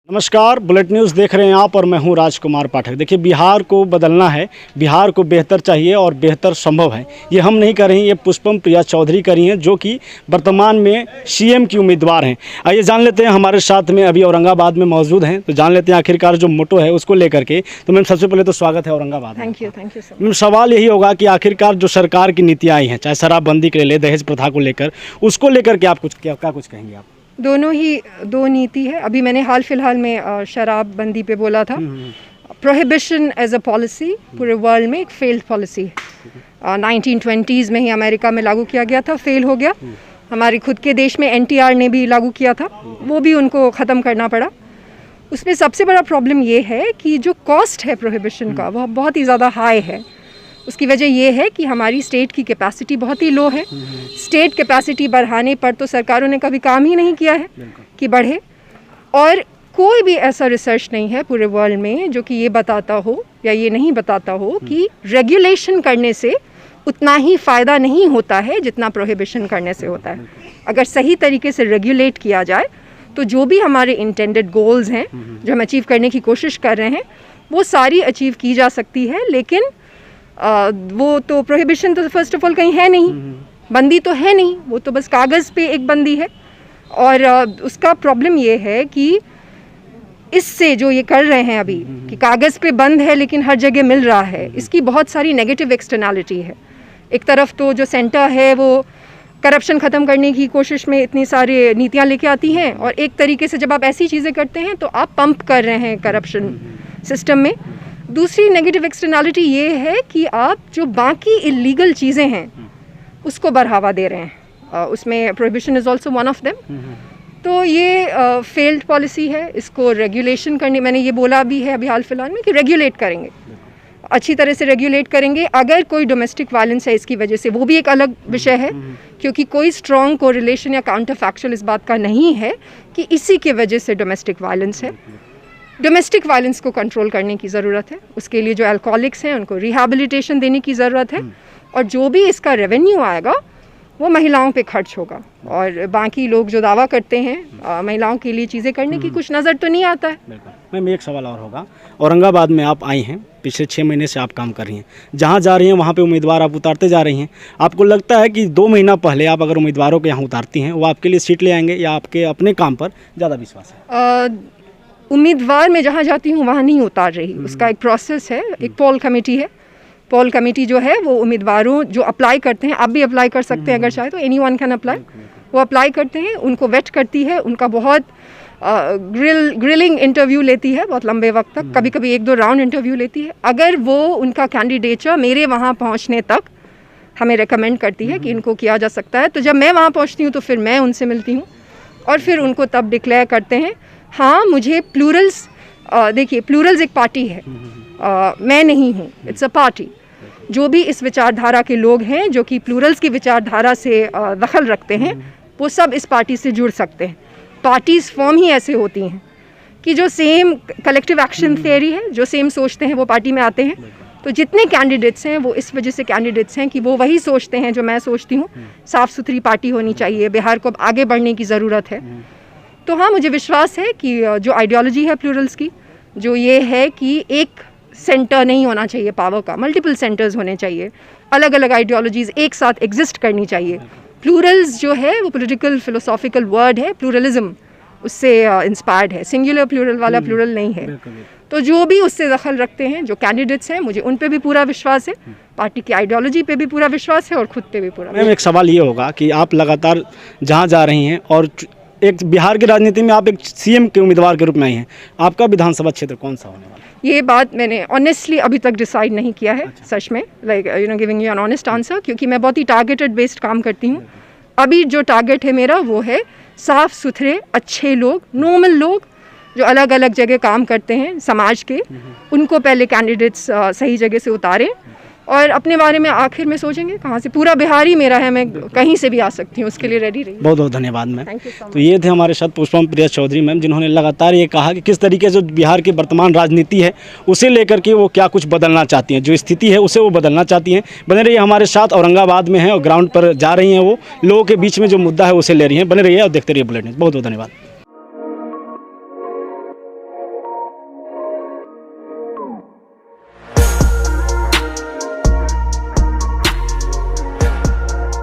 नमस्कार, bullet news देख रहे हैं आप और मैं हूं राजकुमार पाठक। देखिए, बिहार को बदलना है, बिहार को बेहतर चाहिए और बेहतर संभव है। ये हम नहीं कर रहे हैं, ये पुष्पम प्रिया चौधरी करी हैं, जो कि वर्तमान में सीएम की उम्मीदवार हैं। आइए जान लेते हैं, हमारे साथ में अभी औरंगाबाद में मौजूद हैं, तो जान लेते हैं आखिरकार जो मोटो है उसको लेकर के। तो मैम, सबसे पहले तो स्वागत है Aurangabad. Thank you sir. Ma'am, सवाल यही होगा कि आखिरकार जो सरकार की नीतियाँ आई हैं, चाहे शराबबंदी के लिए, दहेज प्रथा को लेकर, उसको लेकर के आप क्या कुछ कहेंगे आप? दोनों ही दो नीति है। अभी मैंने हाल फिलहाल में शराबबंदी पे बोला था। प्रोहिबिशन एज अ पॉलिसी पूरे वर्ल्ड में एक फेल्ड पॉलिसी है। 1920s में ही अमेरिका में लागू किया गया था, फेल हो गया। हमारे खुद के देश में NTR ने भी लागू किया था, वो भी उनको ख़त्म करना पड़ा। उसमें सबसे बड़ा प्रॉब्लम ये है कि जो कॉस्ट है प्रोहिबिशन का, वह बहुत ही ज़्यादा हाई है। उसकी वजह ये है कि हमारी स्टेट की कैपेसिटी बहुत ही लो है। स्टेट कैपेसिटी बढ़ाने पर तो सरकारों ने कभी काम ही नहीं किया है कि बढ़े, और कोई भी ऐसा रिसर्च नहीं है पूरे वर्ल्ड में जो कि ये बताता हो या ये नहीं बताता हो कि रेगुलेशन करने से उतना ही फ़ायदा नहीं होता है जितना प्रोहिबिशन करने से होता है। अगर सही तरीके से रेगुलेट किया जाए तो जो भी हमारे इंटेंडेड गोल्स हैं, जो हम अचीव करने की कोशिश कर रहे हैं, वो सारी अचीव की जा सकती है। लेकिन वो तो प्रोहिबिशन तो फर्स्ट ऑफ ऑल कहीं है नहीं, बंदी तो है नहीं, वो तो बस कागज़ पे एक बंदी है। और उसका प्रॉब्लम ये है कि इससे जो ये कर रहे हैं अभी कि कागज़ पे बंद है लेकिन हर जगह मिल रहा है, इसकी बहुत सारी नेगेटिव एक्सटर्नैलिटी है। एक तरफ तो जो सेंटर है वो करप्शन ख़त्म करने की कोशिश में इतनी सारी नीतियाँ लेके आती हैं, और एक तरीके से जब आप ऐसी चीज़ें करते हैं तो आप पंप कर रहे हैं करप्शन सिस्टम में। दूसरी नेगेटिव एक्सटर्नैलिटी ये है कि आप जो बाकी इलीगल चीज़ें हैं उसको बढ़ावा दे रहे हैं। उसमें prohibition is also one of them. तो ये फेल्ड पॉलिसी है। इसको रेगुलेशन करने, मैंने ये बोला भी है अभी हाल फिलहाल में कि रेगुलेट करेंगे, अच्छी तरह से रेगुलेट करेंगे। अगर कोई डोमेस्टिक वायलेंस है इसकी वजह से, वो भी एक अलग विषय है, क्योंकि कोई स्ट्रॉन्ग कोरिलेशन या काउंटर फैक्चुअल इस बात का नहीं है कि इसी के वजह से डोमेस्टिक वायलेंस है। डोमेस्टिक वायलेंस को कंट्रोल करने की ज़रूरत है। उसके लिए जो अल्कोहलिक्स हैं उनको रिहैबिलिटेशन देने की ज़रूरत है, और जो भी इसका रेवेन्यू आएगा वो महिलाओं पे खर्च होगा। और बाकी लोग जो दावा करते हैं महिलाओं के लिए चीज़ें करने की, कुछ नज़र तो नहीं आता है। मैम, एक सवाल और होगा, औरंगाबाद में आप आई हैं, पिछले 6 महीने से आप काम कर रही हैं, जहाँ जा रही हैं वहाँ पे उम्मीदवार आप उतारते जा रही हैं। आपको लगता है कि 2 महीना पहले आप अगर उम्मीदवारों को यहाँ उतारती हैं, वो आपके लिए सीट ले आएंगे, या आपके अपने काम पर ज़्यादा विश्वास है? उम्मीदवार मैं जहाँ जाती हूँ वहाँ नहीं उतार रही। उसका एक प्रोसेस है, एक पोल कमेटी है। पोल कमेटी जो है वो उम्मीदवारों जो अप्लाई करते हैं, आप भी अप्लाई कर सकते हैं अगर चाहे तो, एनीवन कैन अप्लाई। वो अप्लाई करते हैं, उनको वेट करती है, उनका बहुत ग्रिलिंग इंटरव्यू लेती है, बहुत लंबे वक्त तक, कभी कभी 1-2 राउंड इंटरव्यू लेती है। अगर वो उनका कैंडिडेचर मेरे वहाँ पहुँचने तक हमें रिकमेंड करती है कि इनको किया जा सकता है, तो जब मैं वहाँ पहुँचती हूँ तो फिर मैं उनसे मिलती हूँ, और फिर उनको तब डिक्लेयर करते हैं। हाँ, मुझे प्लूरल्स, देखिए प्लूरल्स एक पार्टी है, मैं नहीं हूँ, इट्स अ पार्टी। जो भी इस विचारधारा के लोग हैं जो कि प्लूरल्स की विचारधारा से दखल रखते हैं, वो सब इस पार्टी से जुड़ सकते हैं। पार्टीज़ फॉर्म ही ऐसे होती हैं कि जो सेम कलेक्टिव एक्शन थियरी है, जो सेम सोचते हैं वो पार्टी में आते हैं। तो जितने कैंडिडेट्स हैं वो इस वजह से कैंडिडेट्स हैं कि वो वही सोचते हैं जो मैं सोचती हूँ। साफ़ सुथरी पार्टी होनी चाहिए, बिहार को आगे बढ़ने की ज़रूरत है। तो हाँ, मुझे विश्वास है कि जो आइडियोलॉजी है प्लूरल्स की, जो ये है कि एक सेंटर नहीं होना चाहिए पावर का, मल्टीपल सेंटर्स होने चाहिए, अलग अलग आइडियोलॉजीज़ एक साथ एग्जिस्ट करनी चाहिए। प्लूरल्स जो है वो पॉलिटिकल फिलोसॉफिकल वर्ड है, प्लूरलिज्म उससे इंस्पायर्ड है, सिंगुलर प्लूरल वाला प्लूरल नहीं है। तो जो भी उससे दखल रखते हैं, जो कैंडिडेट्स हैं, मुझे उन पे भी पूरा विश्वास है, पार्टी की आइडियोलॉजी पे भी पूरा विश्वास है, और खुद पे भी पूरा। मैम, एक सवाल ये होगा कि आप लगातार जहाँ जा रही हैं, और एक बिहार की राजनीति में आप एक सीएम के उम्मीदवार के रूप में आई हैं, आपका विधानसभा क्षेत्र कौन सा होने वाला है? ये बात मैंने ऑनेस्टली अभी तक डिसाइड नहीं किया है। सच में, like giving you an honest answer, क्योंकि मैं बहुत ही टारगेटेड बेस्ड काम करती हूँ। अभी जो टारगेट है मेरा वो है साफ़ सुथरे अच्छे लोग, नॉर्मल लोग जो अलग अलग जगह काम करते हैं समाज के, उनको पहले कैंडिडेट्स सही जगह से उतारें, और अपने बारे में आखिर में सोचेंगे कहाँ से। पूरा बिहार ही मेरा है, मैं कहीं से भी आ सकती हूँ, उसके लिए रेडी रही। बहुत बहुत धन्यवाद ma'am. Thank you so much. तो ये थे हमारे साथ पुष्पम प्रिया चौधरी मैम, जिन्होंने लगातार ये कहा कि किस तरीके से बिहार की वर्तमान राजनीति है उसे लेकर के वो क्या कुछ बदलना चाहती हैं, जो स्थिति है उसे वो बदलना चाहती हैं। बने रहिए हमारे साथ, औरंगाबाद में है और ग्राउंड पर जा रही हैं, वो लोगों के बीच में जो मुद्दा है उसे ले रही हैं। बने रहिए और देखते रहिए बुलेट न्यूज़। बहुत बहुत धन्यवाद।